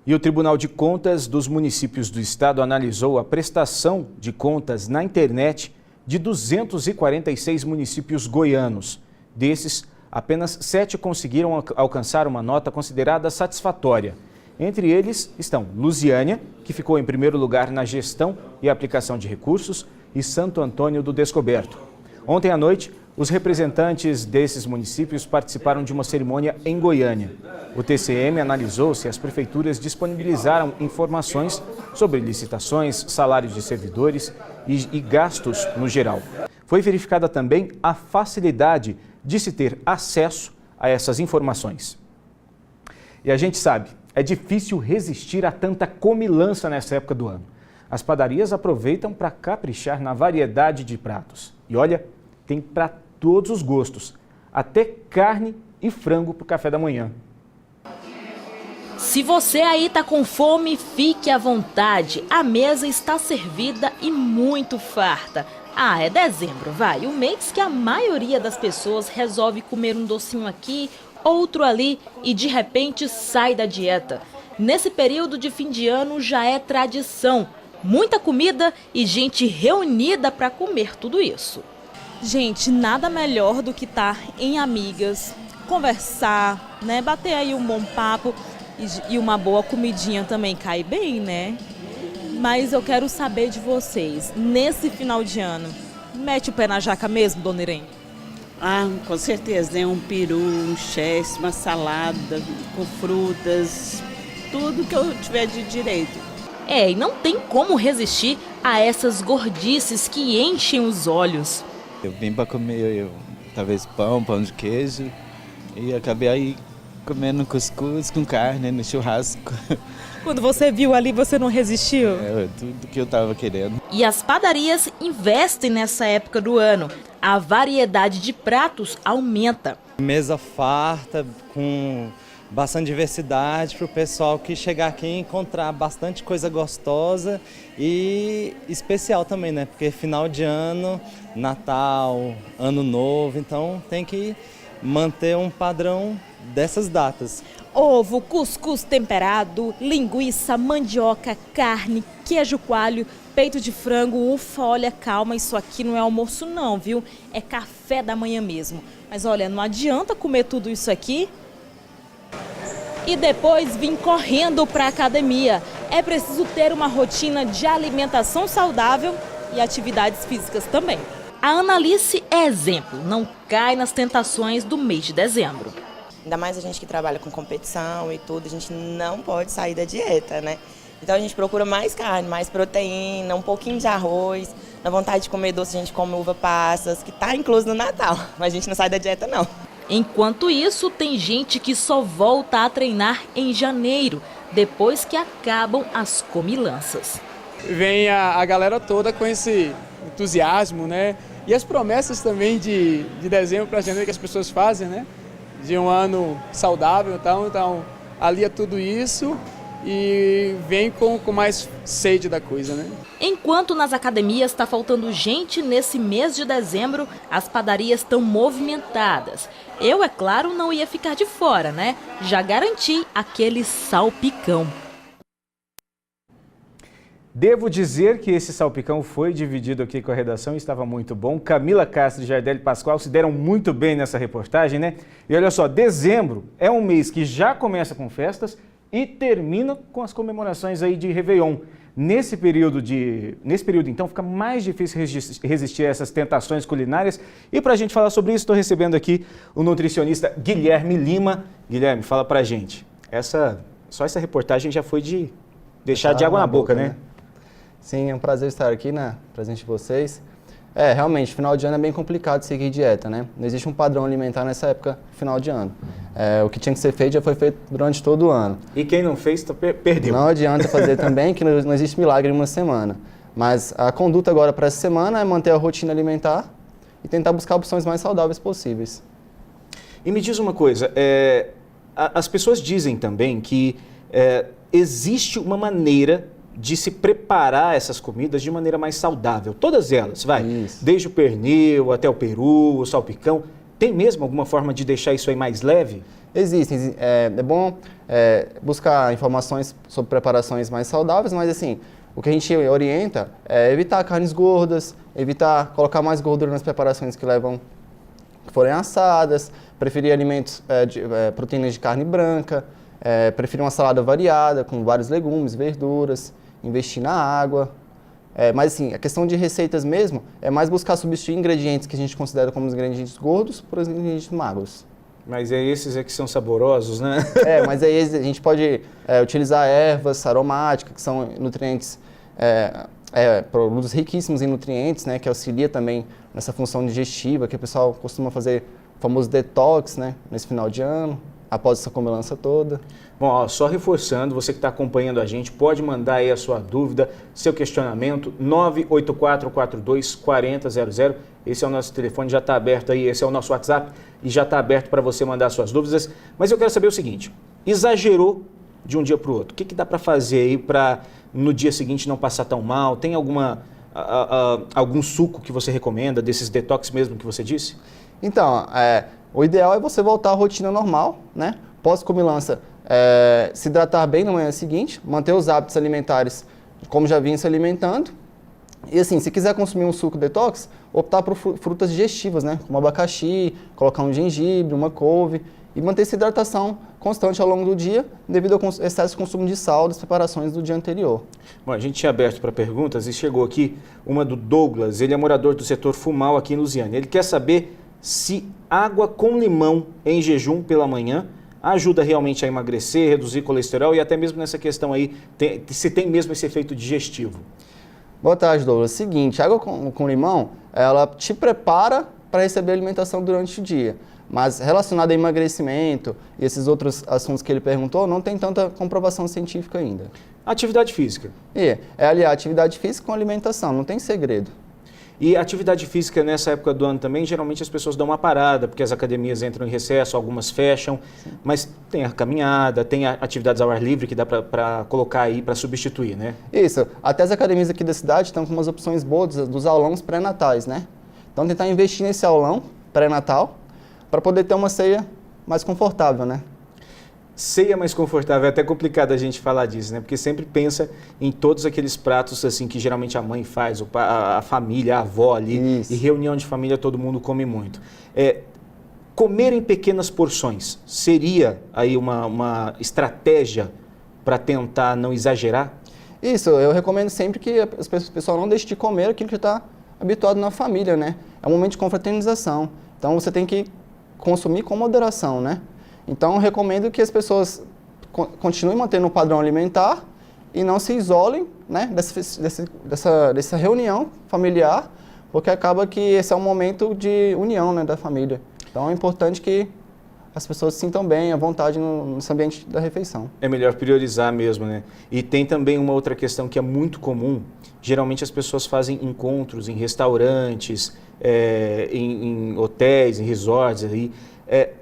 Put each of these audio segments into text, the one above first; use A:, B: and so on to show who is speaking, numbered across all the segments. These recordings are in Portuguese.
A: E o Tribunal de Contas dos Municípios do Estado analisou a prestação de contas na internet de 246 municípios goianos. Desses, apenas 7 conseguiram alcançar uma nota considerada satisfatória. Entre eles estão Lusiânia, que ficou em primeiro lugar na gestão e aplicação de recursos, e Santo Antônio do Descoberto. Ontem à noite, os representantes desses municípios participaram de uma cerimônia em Goiânia. O TCM analisou se as prefeituras disponibilizaram informações sobre licitações, salários de servidores e gastos no geral. Foi verificada também a facilidade de se ter acesso a essas informações. E a gente sabe, é difícil resistir a tanta comilança nessa época do ano. As padarias aproveitam para caprichar na variedade de pratos. E olha, tem para todos os gostos, até carne e frango para o café da manhã.
B: Se você aí tá com fome, fique à vontade. A mesa está servida e muito farta. Ah, é dezembro, vai. O mês que a maioria das pessoas resolve comer um docinho aqui, outro ali e de repente sai da dieta. Nesse período de fim de ano já é tradição. Muita comida e gente reunida para comer tudo isso.
C: Gente, nada melhor do que estar em amigas, conversar, né? Bater aí um bom papo e uma boa comidinha também cai bem, né? Mas eu quero saber de vocês, nesse final de ano, mete o pé na jaca mesmo, dona Irene?
D: Ah, com certeza, né? Um peru, um chester, uma salada com frutas, tudo que eu tiver de direito.
B: E não tem como resistir a essas gordices que enchem os olhos.
E: Eu vim para comer talvez pão de queijo e acabei aí comendo cuscuz com carne no churrasco.
C: Quando você viu ali, você não resistiu?
E: Tudo que eu estava querendo.
B: E as padarias investem nessa época do ano. A variedade de pratos aumenta.
F: Mesa farta, com bastante diversidade para o pessoal que chegar aqui e encontrar bastante coisa gostosa e especial também, né? Porque final de ano, Natal, Ano Novo, então tem que manter um padrão dessas datas.
C: Ovo, cuscuz temperado, linguiça, mandioca, carne, queijo coalho, peito de frango, ufa, olha, calma, isso aqui não é almoço não, viu? É café da manhã mesmo. Mas olha, não adianta comer tudo isso aqui e depois vir correndo para a academia. É preciso ter uma rotina de alimentação saudável e atividades físicas também.
B: A Analice é exemplo, não cai nas tentações do mês de dezembro.
G: Ainda mais a gente que trabalha com competição e tudo, a gente não pode sair da dieta, né? Então a gente procura mais carne, mais proteína, um pouquinho de arroz. Na vontade de comer doce, a gente come uva passas, que está incluso no Natal, mas a gente não sai da dieta não.
B: Enquanto isso, tem gente que só volta a treinar em janeiro, depois que acabam as comilanças.
H: Vem a galera toda com esse entusiasmo, né? E as promessas também de dezembro para janeiro que as pessoas fazem, né? De um ano saudável e tal, então alia tudo isso e vem com mais sede da coisa, né?
B: Enquanto nas academias está faltando gente nesse mês de dezembro, as padarias estão movimentadas. Eu, é claro, não ia ficar de fora, né? Já garanti aquele salpicão.
A: Devo dizer que esse salpicão foi dividido aqui com a redação e estava muito bom. Camila Castro e Jardeli Pascoal se deram muito bem nessa reportagem, né? E olha só, dezembro é um mês que já começa com festas e termina com as comemorações aí de Réveillon. Nesse período, então, fica mais difícil resistir a essas tentações culinárias. E para a gente falar sobre isso, estou recebendo aqui o nutricionista Guilherme Lima. Guilherme, fala pra gente. Só essa reportagem já foi de deixar de água na boca, né?
I: Sim, é um prazer estar aqui, né, presente de vocês. Realmente, final de ano é bem complicado seguir dieta, né? Não existe um padrão alimentar nessa época, final de ano. O que tinha que ser feito já foi feito durante todo o ano.
A: E quem não fez, perdeu.
I: Não adianta fazer também, que não existe milagre em uma semana. Mas a conduta agora para essa semana é manter a rotina alimentar e tentar buscar opções mais saudáveis possíveis.
A: E me diz uma coisa, as pessoas dizem também que existe uma maneira de se preparar essas comidas de maneira mais saudável. Todas elas, vai. Isso. Desde o pernil até o peru, o salpicão. Tem mesmo alguma forma de deixar isso aí mais leve?
I: Existem. É bom buscar informações sobre preparações mais saudáveis, mas assim, o que a gente orienta é evitar carnes gordas, evitar colocar mais gordura nas preparações que forem assadas, preferir alimentos proteínas de carne branca, preferir uma salada variada com vários legumes, verduras, investir na água. Mas assim, a questão de receitas mesmo é mais buscar substituir ingredientes que a gente considera como os ingredientes gordos por os ingredientes magros.
A: Mas esses que são saborosos, né?
I: Mas aí a gente pode utilizar ervas aromáticas, que são nutrientes, produtos riquíssimos em nutrientes, né, que auxilia também nessa função digestiva, que o pessoal costuma fazer o famoso detox, né, nesse final de ano, após essa comilança toda.
A: Bom, só reforçando, você que está acompanhando a gente, pode mandar aí a sua dúvida, seu questionamento, 984424000. Esse é o nosso telefone, já está aberto aí, esse é o nosso WhatsApp e já está aberto para você mandar suas dúvidas. Mas eu quero saber o seguinte, exagerou de um dia para o outro, o que dá para fazer aí para no dia seguinte não passar tão mal? Tem algum suco que você recomenda, desses detox mesmo que você disse?
I: Então, o ideal é você voltar à rotina normal, né? Pós-comilança, se hidratar bem na manhã seguinte, manter os hábitos alimentares como já vinha se alimentando. E assim, se quiser consumir um suco detox, optar por frutas digestivas, né? Como abacaxi, colocar um gengibre, uma couve e manter essa hidratação constante ao longo do dia, devido ao excesso de consumo de sal das preparações do dia anterior.
A: Bom, a gente tinha aberto para perguntas e chegou aqui uma do Douglas, ele é morador do setor Fumal aqui em Lusiânia. Ele quer saber se água com limão em jejum pela manhã ajuda realmente a emagrecer, reduzir colesterol e até mesmo nessa questão aí, se tem mesmo esse efeito digestivo.
I: Boa tarde, Douglas. Seguinte, água com limão, ela te prepara para receber alimentação durante o dia. Mas relacionado a emagrecimento e esses outros assuntos que ele perguntou, não tem tanta comprovação científica ainda.
A: Atividade física.
I: Aliás, atividade física com alimentação, não tem segredo.
A: E atividade física nessa época do ano também, geralmente as pessoas dão uma parada, porque as academias entram em recesso, algumas fecham, mas tem a caminhada, tem atividades ao ar livre que dá para colocar aí para substituir, né?
I: Isso, até as academias aqui da cidade estão com umas opções boas dos aulões pré-natais, né? Então tentar investir nesse aulão pré-natal para poder ter uma ceia mais confortável, né?
A: Ceia mais confortável, é até complicado a gente falar disso, né? Porque sempre pensa em todos aqueles pratos assim que geralmente a mãe faz, a família, a avó ali,
I: Isso.
A: E reunião de família todo mundo come muito. Comer em pequenas porções seria aí uma estratégia para tentar não exagerar?
I: Isso, eu recomendo sempre que o pessoal não deixe de comer aquilo que está habituado na família, né? É um momento de confraternização, então você tem que consumir com moderação, né? Então, eu recomendo que as pessoas continuem mantendo o padrão alimentar e não se isolem, né, dessa reunião familiar, porque acaba que esse é um momento de união, né, da família. Então, é importante que as pessoas se sintam bem, à vontade nesse ambiente da refeição.
A: É melhor priorizar mesmo, né? E tem também uma outra questão que é muito comum. Geralmente as pessoas fazem encontros em restaurantes, em hotéis, em resorts aí.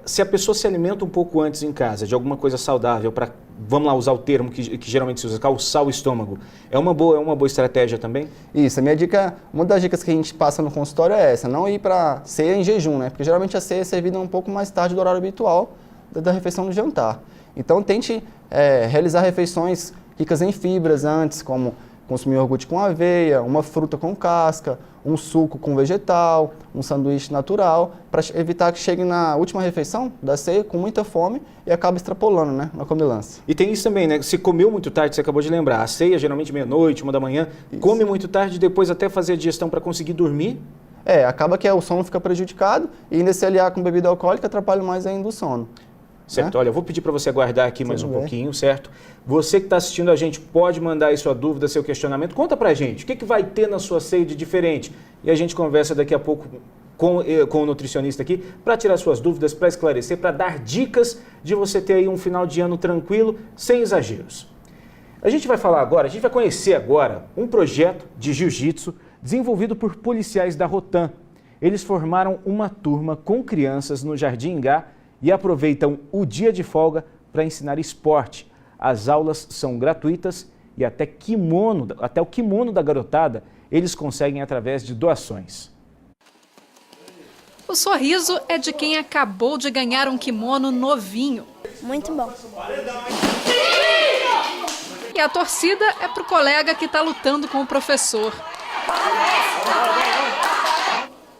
A: Se a pessoa se alimenta um pouco antes em casa de alguma coisa saudável, para, vamos lá usar o termo que geralmente se usa, calçar o estômago, é uma boa estratégia também?
I: Isso, a minha dica, uma das dicas que a gente passa no consultório é essa, não ir para ceia em jejum, né? Porque geralmente a ceia é servida um pouco mais tarde do horário habitual da refeição do jantar. Então tente realizar refeições ricas em fibras antes, como consumir iogurte com aveia, uma fruta com casca, um suco com vegetal, um sanduíche natural, para evitar que chegue na última refeição da ceia com muita fome e acabe extrapolando, né, na comilança.
A: E tem isso também, né? Se comeu muito tarde, você acabou de lembrar, a ceia geralmente meia-noite, 1h, come muito tarde, depois até fazer a digestão para conseguir dormir.
I: Acaba que o sono fica prejudicado e ainda se aliar com bebida alcoólica atrapalha mais ainda o sono.
A: Certo, olha, eu vou pedir para você aguardar aqui mais um pouquinho, certo? Você que está assistindo a gente pode mandar aí sua dúvida, seu questionamento. Conta pra gente, o que vai ter na sua ceia de diferente? E a gente conversa daqui a pouco com o nutricionista aqui para tirar suas dúvidas, para esclarecer, para dar dicas de você ter aí um final de ano tranquilo, sem exageros. A gente vai conhecer agora um projeto de jiu-jitsu desenvolvido por policiais da Rotan. Eles formaram uma turma com crianças no Jardim Ingá e aproveitam o dia de folga para ensinar esporte. As aulas são gratuitas e até o kimono da garotada eles conseguem através de doações.
J: O sorriso é de quem acabou de ganhar um kimono novinho.
K: Muito bom.
J: E a torcida é pro colega que está lutando com o professor.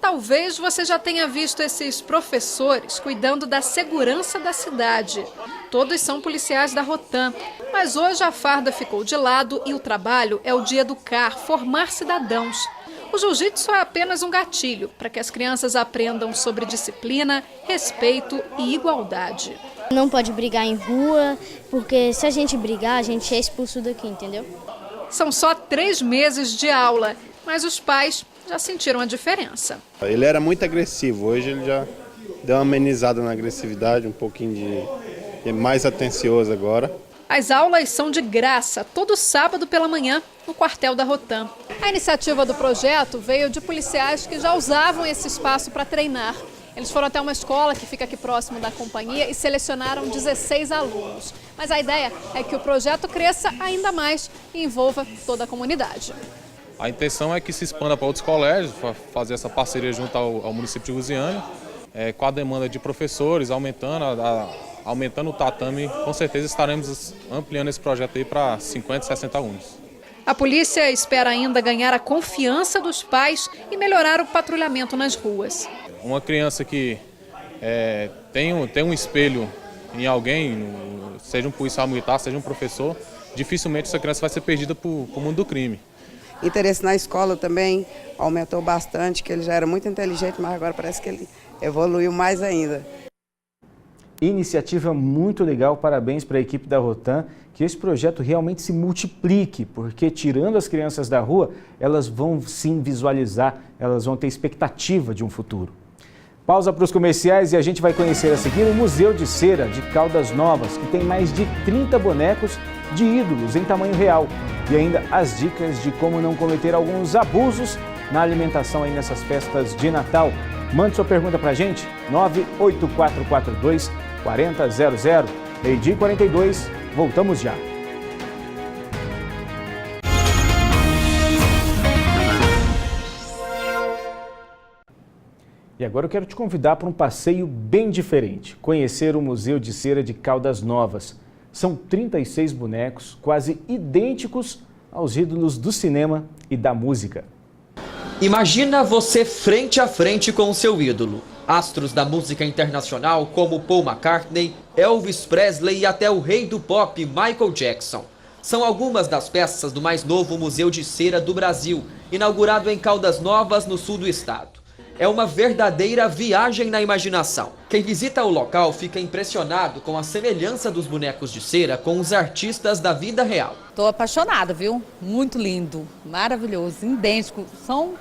J: Talvez você já tenha visto esses professores cuidando da segurança da cidade. Todos são policiais da Rotam, mas hoje a farda ficou de lado e o trabalho é o dia do CAR, formar cidadãos. O jiu-jitsu é apenas um gatilho para que as crianças aprendam sobre disciplina, respeito e igualdade.
K: Não pode brigar em rua, porque se a gente brigar, a gente é expulso daqui, entendeu?
J: São só 3 meses de aula, mas os pais já sentiram a diferença.
L: Ele era muito agressivo, hoje ele já deu uma amenizada na agressividade, um pouquinho de mais atencioso agora.
J: As aulas são de graça, todo sábado pela manhã, no quartel da Rotam. A iniciativa do projeto veio de policiais que já usavam esse espaço para treinar. Eles foram até uma escola que fica aqui próximo da companhia e selecionaram 16 alunos. Mas a ideia é que o projeto cresça ainda mais e envolva toda a comunidade.
M: A intenção é que se expanda para outros colégios, para fazer essa parceria junto ao município de Lusiânia, com a demanda de professores, aumentando o tatame, com certeza estaremos ampliando esse projeto aí para 50, 60 alunos.
J: A polícia espera ainda ganhar a confiança dos pais e melhorar o patrulhamento nas ruas.
M: Uma criança que tem um espelho em alguém, seja um policial militar, seja um professor, dificilmente essa criança vai ser perdida para o mundo do crime.
N: Interesse na escola também aumentou bastante, que ele já era muito inteligente, mas agora parece que ele evoluiu mais ainda.
A: Iniciativa muito legal, parabéns para a equipe da Rotam, que esse projeto realmente se multiplique, porque tirando as crianças da rua, elas vão sim visualizar, elas vão ter expectativa de um futuro. Pausa para os comerciais e a gente vai conhecer a seguir o Museu de Cera de Caldas Novas, que tem mais de 30 bonecos de ídolos em tamanho real. E ainda as dicas de como não cometer alguns abusos na alimentação aí nessas festas de Natal. Mande sua pergunta para a gente, 98442-4000. Meio-dia 42, voltamos já. E agora eu quero te convidar para um passeio bem diferente, conhecer o Museu de Cera de Caldas Novas. São 36 bonecos, quase idênticos aos ídolos do cinema e da música.
O: Imagina você frente a frente com o seu ídolo. Astros da música internacional como Paul McCartney, Elvis Presley e até o rei do pop, Michael Jackson. São algumas das peças do mais novo Museu de Cera do Brasil, inaugurado em Caldas Novas, no sul do estado. É uma verdadeira viagem na imaginação. Quem visita o local fica impressionado com a semelhança dos bonecos de cera com os artistas da vida real.
P: Estou apaixonada, viu? Muito lindo, maravilhoso, idêntico. Estou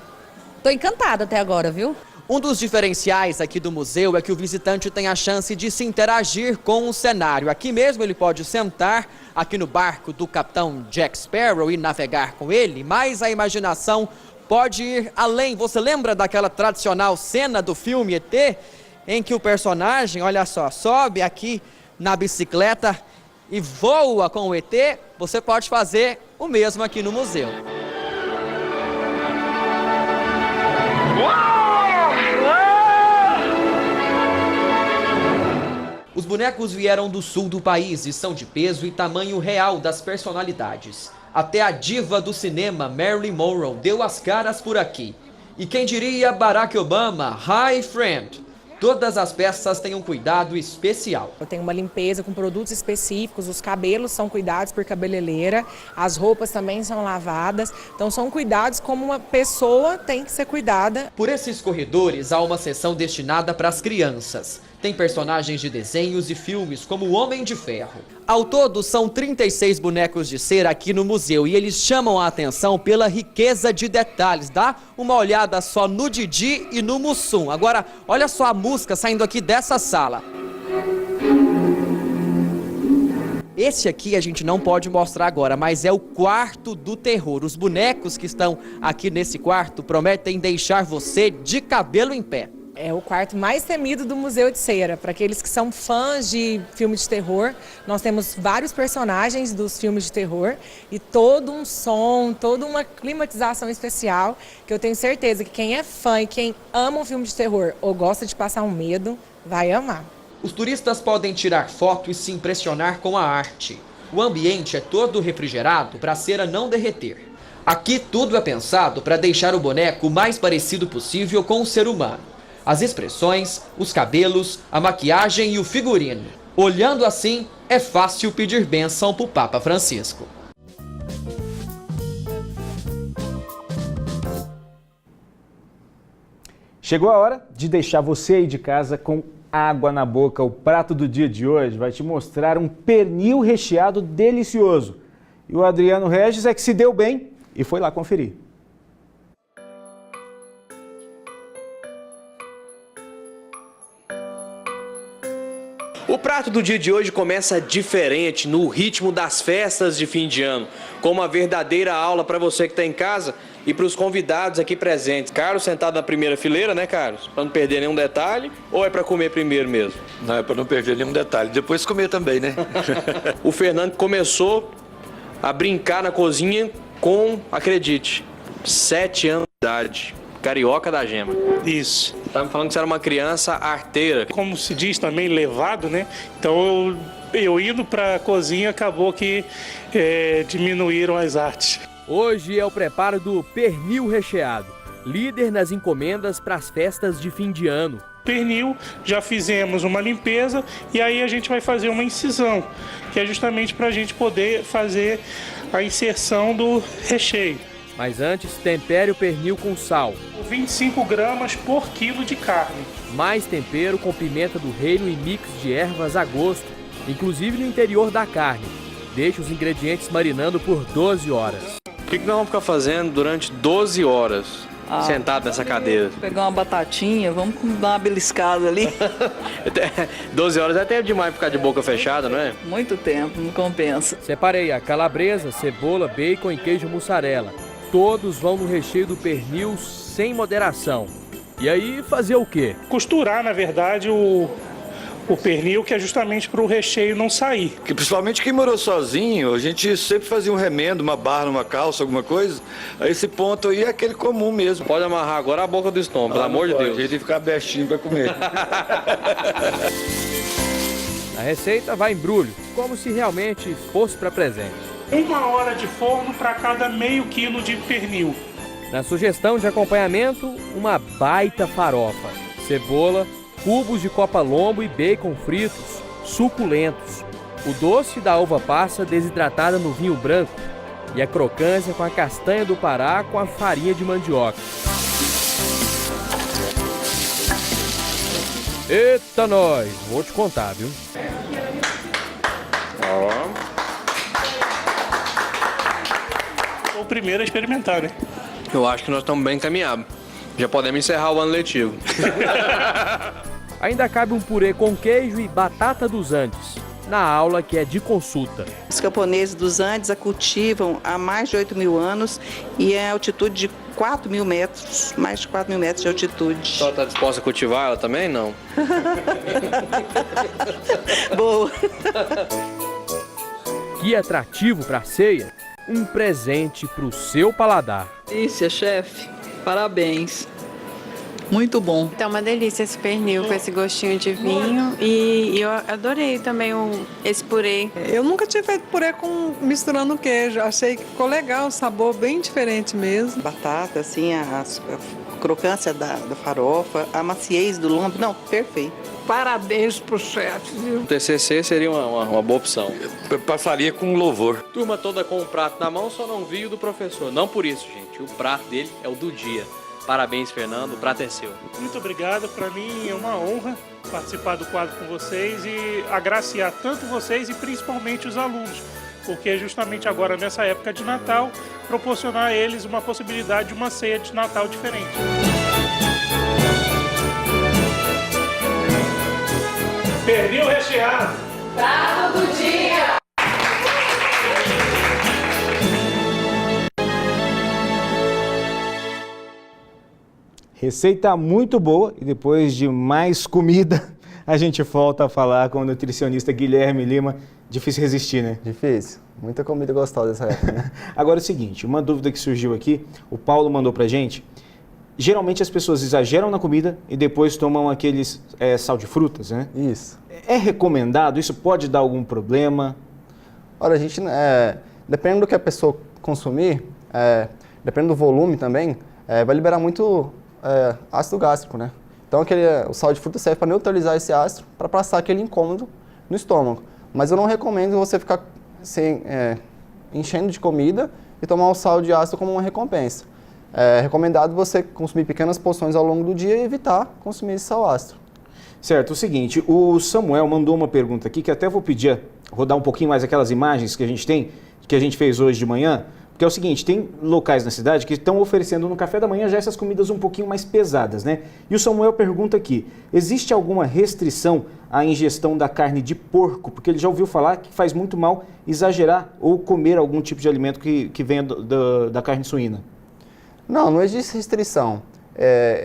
P: encantada até agora, viu?
O: Um dos diferenciais aqui do museu é que o visitante tem a chance de se interagir com o cenário. Aqui mesmo ele pode sentar aqui no barco do capitão Jack Sparrow e navegar com ele, mas a imaginação pode ir além. Você lembra daquela tradicional cena do filme ET, em que o personagem, olha só, sobe aqui na bicicleta e voa com o ET? Você pode fazer o mesmo aqui no museu. Os bonecos vieram do sul do país e são de peso e tamanho real das personalidades. Até a diva do cinema, Marilyn Monroe, deu as caras por aqui. E quem diria Barack Obama, Hi Friend. Todas as peças têm um cuidado especial.
Q: Eu tenho uma limpeza com produtos específicos, os cabelos são cuidados por cabeleireira, as roupas também são lavadas. Então são cuidados como uma pessoa tem que ser cuidada.
O: Por esses corredores há uma seção destinada para as crianças. Tem personagens de desenhos e filmes como o Homem de Ferro. Ao todo, são 36 bonecos de cera aqui no museu e eles chamam a atenção pela riqueza de detalhes. Dá uma olhada só no Didi e no Mussum. Agora, olha só a música saindo aqui dessa sala. Esse aqui a gente não pode mostrar agora, mas é o quarto do terror. Os bonecos que estão aqui nesse quarto prometem deixar você de cabelo em pé.
Q: É o quarto mais temido do Museu de Cera. Para aqueles que são fãs de filme de terror, nós temos vários personagens dos filmes de terror e todo um som, toda uma climatização especial que eu tenho certeza que quem é fã e quem ama um filme de terror ou gosta de passar um medo, vai amar.
O: Os turistas podem tirar foto e se impressionar com a arte. O ambiente é todo refrigerado para a cera não derreter. Aqui tudo é pensado para deixar o boneco o mais parecido possível com o ser humano. As expressões, os cabelos, a maquiagem e o figurino. Olhando assim, é fácil pedir bênção para o Papa Francisco.
A: Chegou a hora de deixar você aí de casa com água na boca. O prato do dia de hoje vai te mostrar um pernil recheado delicioso. E o Adriano Regis é que se deu bem e foi lá conferir.
R: O prato do dia de hoje começa diferente, no ritmo das festas de fim de ano, com uma verdadeira aula para você que está em casa e para os convidados aqui presentes. Carlos sentado na primeira fileira, né, Carlos? Para não perder nenhum detalhe, ou é para comer primeiro mesmo?
S: Não, é para não perder nenhum detalhe, depois comer também, né?
R: O Fernando começou a brincar na cozinha com, acredite, 7 anos de idade. Carioca da gema.
T: Isso.
R: Tá me falando que você era uma criança arteira.
T: Como se diz também, levado, né? Então eu indo para a cozinha acabou que diminuíram as artes.
U: Hoje é o preparo do pernil recheado, líder nas encomendas para as festas de fim de ano.
T: Pernil, já fizemos uma limpeza e aí a gente vai fazer uma incisão, que é justamente para a gente poder fazer a inserção do recheio.
U: Mas antes, tempere o pernil com sal.
T: 25 gramas por quilo de carne.
U: Mais tempero com pimenta do reino e mix de ervas a gosto, inclusive no interior da carne. Deixe os ingredientes marinando por 12 horas.
R: O que nós vamos ficar fazendo durante 12 horas, sentado nessa cadeira?
V: Pegar uma batatinha, vamos dar uma beliscada ali.
R: 12 horas é até demais ficar de boca fechada, não é?
V: Muito tempo, não compensa.
U: Separei a calabresa, cebola, bacon e queijo mussarela. Todos vão no recheio do pernil sem moderação. E aí fazer o quê?
T: Costurar, na verdade, o pernil, que é justamente para o recheio não sair.
S: Que principalmente quem morou sozinho, a gente sempre fazia um remendo, uma barra numa calça, alguma coisa. Aí esse ponto aí é aquele comum mesmo.
R: Pode amarrar agora a boca do estômago, pelo amor de Deus.
S: A gente tem que ficar bestinho para comer.
U: A receita vai em embrulho, como se realmente fosse para presente.
T: 1 hora de forno para cada meio quilo de pernil.
U: Na sugestão de acompanhamento, uma baita farofa, cebola, cubos de copa-lombo e bacon fritos, suculentos. O doce da uva passa desidratada no vinho branco e a crocância com a castanha do Pará com a farinha de mandioca. Eita nós, vou te contar, viu?
T: O primeiro a experimentar, né?
R: Eu acho que nós estamos bem encaminhados. Já podemos encerrar o ano letivo.
U: Ainda cabe um purê com queijo e batata dos Andes, na aula que é de consulta.
V: Os camponeses dos Andes a cultivam há mais de 8.000 anos e é a altitude de 4.000 metros, mais de 4.000 metros de altitude.
R: Só está disposta a cultivar ela também? Não.
V: Boa.
U: Que atrativo para a ceia, um presente para o seu paladar.
V: Delícia, chefe. Parabéns. Muito bom.
W: Tá uma delícia esse pernil com esse gostinho de vinho e eu adorei também esse purê.
X: Eu nunca tinha feito purê misturando queijo. Achei que ficou legal, o sabor bem diferente mesmo.
V: Batata, assim, a crocância da farofa, a maciez do lombo. Não, perfeito.
Y: Parabéns pro chefe, viu?
R: O TCC seria uma boa opção.
S: Eu passaria com louvor.
R: Turma toda com o prato na mão, só não vi o do professor. Não por isso, gente. O prato dele é o do dia. Parabéns, Fernando. O prato é seu.
T: Muito obrigado. Para mim é uma honra participar do quadro com vocês e agraciar tanto vocês e principalmente os alunos, porque justamente agora, nessa época de Natal, proporcionar a eles uma possibilidade de uma ceia de Natal diferente. Pernil recheado.
Y: Prato do dia.
A: Receita muito boa e depois de mais comida, a gente volta a falar com o nutricionista Guilherme Lima. Difícil resistir, né?
I: Difícil. Muita comida gostosa dessa época, né?
A: Agora é o seguinte, uma dúvida que surgiu aqui, o Paulo mandou pra gente. Geralmente as pessoas exageram na comida e depois tomam aqueles sal de frutas, né?
I: Isso.
A: É recomendado? Isso pode dar algum problema?
I: Olha, a gente, dependendo do que a pessoa consumir, dependendo do volume também, vai liberar muito ácido gástrico, né? Então o sal de fruta serve para neutralizar esse ácido, para passar aquele incômodo no estômago. Mas eu não recomendo você ficar enchendo de comida e tomar o sal de ácido como uma recompensa. É recomendado você consumir pequenas porções ao longo do dia e evitar consumir esse sal ácido.
A: Certo, o seguinte, o Samuel mandou uma pergunta aqui que até vou pedir rodar um pouquinho mais aquelas imagens que a gente tem, que a gente fez hoje de manhã, porque é o seguinte, tem locais na cidade que estão oferecendo no café da manhã já essas comidas um pouquinho mais pesadas, né? E o Samuel pergunta aqui, existe alguma restrição à ingestão da carne de porco? Porque ele já ouviu falar que faz muito mal exagerar ou comer algum tipo de alimento que venha da carne suína.
I: Não existe restrição.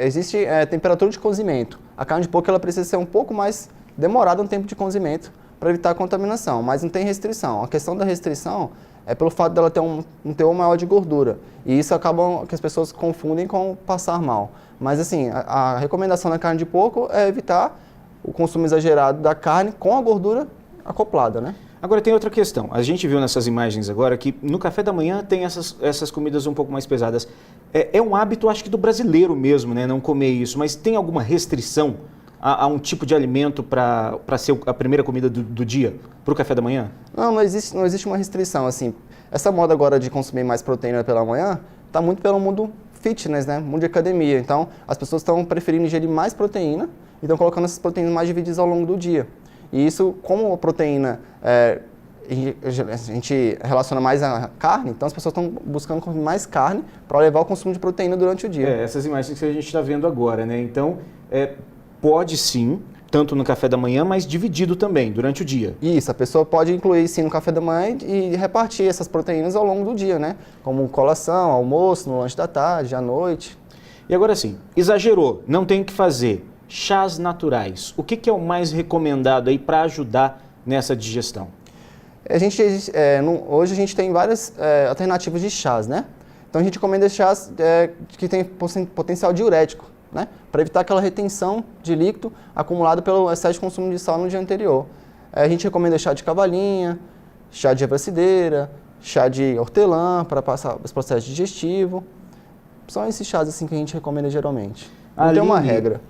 I: Existe temperatura de cozimento. A carne de porco ela precisa ser um pouco mais demorada no tempo de cozimento para evitar a contaminação, mas não tem restrição. A questão da restrição é pelo fato dela ter um teor maior de gordura. E isso acaba que as pessoas confundem com passar mal. Mas assim, a recomendação da carne de porco é evitar o consumo exagerado da carne com a gordura acoplada, né?
A: Agora tem outra questão. A gente viu nessas imagens agora que no café da manhã tem essas comidas um pouco mais pesadas. É um hábito, acho que do brasileiro mesmo, né? Não comer isso. Mas tem alguma restrição a um tipo de alimento para ser a primeira comida do dia, para o café da manhã?
I: Não existe uma restrição. Assim, essa moda agora de consumir mais proteína pela manhã está muito pelo mundo fitness, né? Mundo de academia. Então, as pessoas estão preferindo ingerir mais proteína e estão colocando essas proteínas mais divididas ao longo do dia. E isso, como a proteína, a gente relaciona mais a carne, então as pessoas estão buscando consumir mais carne para levar o consumo de proteína durante o dia.
A: Essas imagens que a gente está vendo agora, né? Então, pode sim, tanto no café da manhã, mas dividido também, durante o dia.
I: Isso, a pessoa pode incluir sim no café da manhã e repartir essas proteínas ao longo do dia, né? Como colação, almoço, no lanche da tarde, à noite.
A: E agora sim, exagerou, não tem o que fazer. Chás naturais, o que é o mais recomendado aí para ajudar nessa digestão?
I: Hoje a gente tem várias alternativas de chás, né? Então a gente recomenda chás que tem potencial diurético, né? Para evitar aquela retenção de líquido acumulada pelo excesso de consumo de sal no dia anterior. A gente recomenda chá de cavalinha, chá de abracideira, chá de hortelã para passar os processos digestivos. São esses chás assim que a gente recomenda geralmente. Não tem uma regra.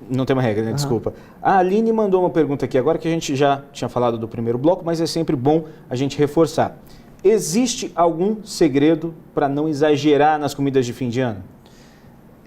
A: Não tem uma regra, né? Desculpa. A Aline mandou uma pergunta aqui agora que a gente já tinha falado do primeiro bloco, mas é sempre bom a gente reforçar. Existe algum segredo para não exagerar nas comidas de fim de ano?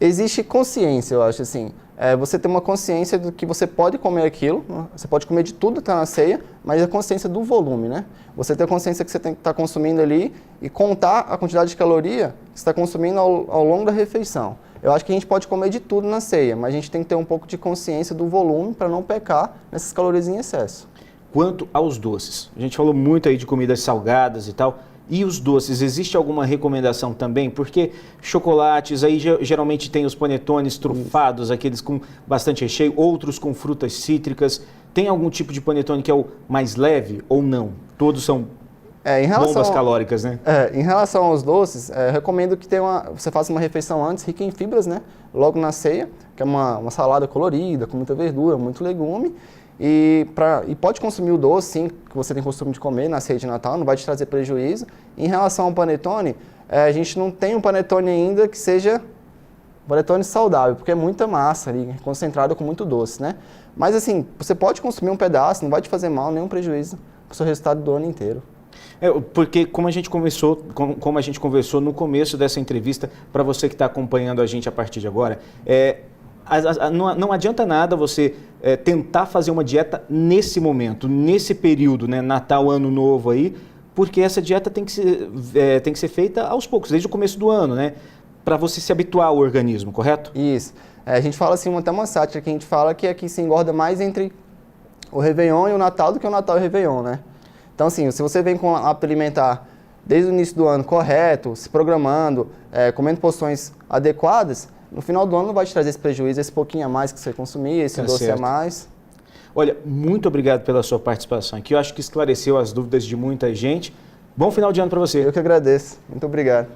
I: Existe consciência, eu acho assim. Você tem uma consciência do que você pode comer aquilo, você pode comer de tudo que está na ceia, mas a consciência do volume, né? Você tem a consciência que você tem que estar consumindo ali e contar a quantidade de caloria que você está consumindo ao longo da refeição. Eu acho que a gente pode comer de tudo na ceia, mas a gente tem que ter um pouco de consciência do volume para não pecar nessas calorias em excesso.
A: Quanto aos doces, a gente falou muito aí de comidas salgadas e tal. E os doces, existe alguma recomendação também? Porque chocolates, aí geralmente tem os panetones trufados, aqueles com bastante recheio, outros com frutas cítricas. Tem algum tipo de panetone que é o mais leve ou não? Todos são bombas calóricas, né?
I: Em relação aos doces, recomendo que você faça uma refeição antes, rica em fibras, né? Logo na ceia, que é uma salada colorida, com muita verdura, muito legume. E pode consumir o doce, sim, que você tem costume de comer na ceia de Natal, não vai te trazer prejuízo. Em relação ao panetone, a gente não tem um panetone ainda que seja panetone saudável, porque é muita massa ali, concentrada com muito doce, né? Mas assim, você pode consumir um pedaço, não vai te fazer mal, nenhum prejuízo para o seu resultado do ano inteiro.
A: Porque como a gente conversou no começo dessa entrevista, para você que está acompanhando a gente a partir de agora, não adianta nada você tentar fazer uma dieta nesse momento, nesse período, né, Natal, Ano Novo aí, porque essa dieta tem que ser feita aos poucos, desde o começo do ano, né, para você se habituar ao organismo, correto?
I: Isso. A gente fala assim, até uma sátira que a gente fala que aqui se engorda mais entre o Réveillon e o Natal do que o Natal e o Réveillon, né? Então, assim, se você vem com um hábito alimentar desde o início do ano correto, se programando, comendo porções adequadas, no final do ano não vai te trazer esse prejuízo, esse pouquinho a mais que você consumir, esse doce a mais.
A: Olha, muito obrigado pela sua participação aqui. Eu acho que esclareceu as dúvidas de muita gente. Bom final de ano para você.
I: Eu que agradeço. Muito obrigado.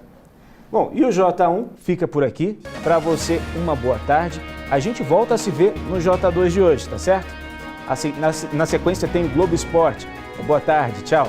A: Bom, e o J1 fica por aqui. Para você, uma boa tarde. A gente volta a se ver no J2 de hoje, tá certo? Assim, na sequência tem Globo Esporte. Boa tarde, tchau.